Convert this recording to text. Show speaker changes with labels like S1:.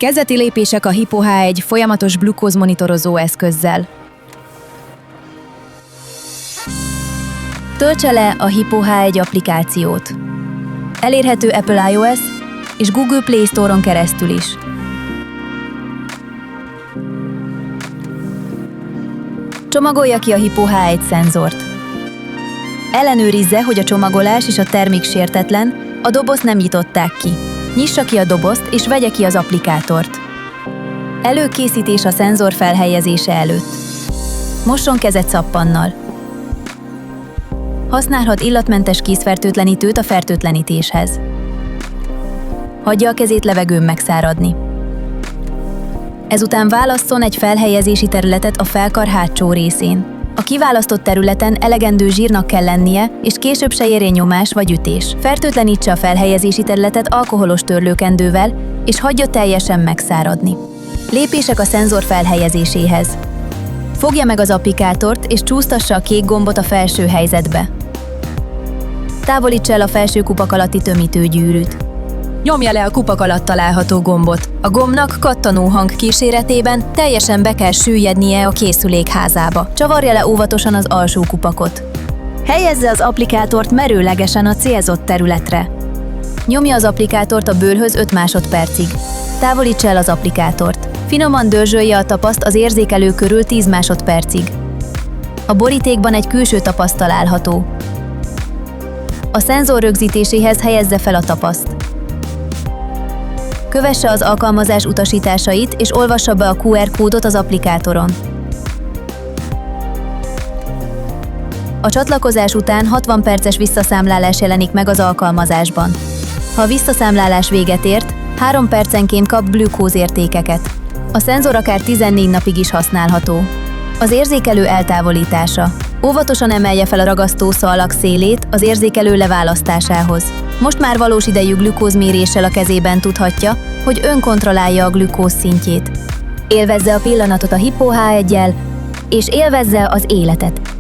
S1: Kezdeti lépések a Hippo H1 folyamatos glukózmonitorozó eszközzel. Töltse le a Hippo H1 applikációt. Elérhető Apple iOS és Google Play Store-on keresztül is. Csomagolja ki a Hippo H1 szenzort. Ellenőrizze, hogy a csomagolás és a termék sértetlen, a dobozt nem nyitották ki. Nyissa ki a dobozt és vegye ki az applikátort. Előkészítés a szenzor felhelyezése előtt. Mosson kezet szappannal. Használhat illatmentes kézfertőtlenítőt a fertőtlenítéshez. Hagyja a kezét levegőn megszáradni. Ezután válasszon egy felhelyezési területet a felkar hátsó részén. A kiválasztott területen elegendő zsírnak kell lennie, és később se érjen nyomás vagy ütés. Fertőtlenítse a felhelyezési területet alkoholos törlőkendővel, és hagyja teljesen megszáradni. Lépések a szenzor felhelyezéséhez. Fogja meg az applikátort, és csúsztassa a kék gombot a felső helyzetbe. Távolítsa el a felső kupak alatti tömítőgyűrűt. Nyomja le a kupak alatt található gombot. A gombnak kattanó hang kíséretében teljesen be kell süllyednie a készülék házába. Csavarja le óvatosan az alsó kupakot. Helyezze az applikátort merőlegesen a célzott területre. Nyomja az applikátort a bőrhöz 5 másodpercig. Távolítsa el az applikátort. Finoman dörzsölje a tapaszt az érzékelő körül 10 másodpercig. A borítékban egy külső tapaszt található. A szenzor rögzítéséhez helyezze fel a tapaszt. Kövesse az alkalmazás utasításait, és olvassa be a QR kódot az applikátoron. A csatlakozás után 60 perces visszaszámlálás jelenik meg az alkalmazásban. Ha a visszaszámlálás véget ért, 3 percenként kap glükózértékeket. A szenzor akár 14 napig is használható. Az érzékelő eltávolítása. Óvatosan emelje fel a ragasztószallag szélét az érzékelő leválasztásához. Most már valós idejű glükózméréssel a kezében tudhatja, hogy önkontrollálja a glükóz szintjét. Élvezze a pillanatot a Hippo H1-jel, és élvezze az életet!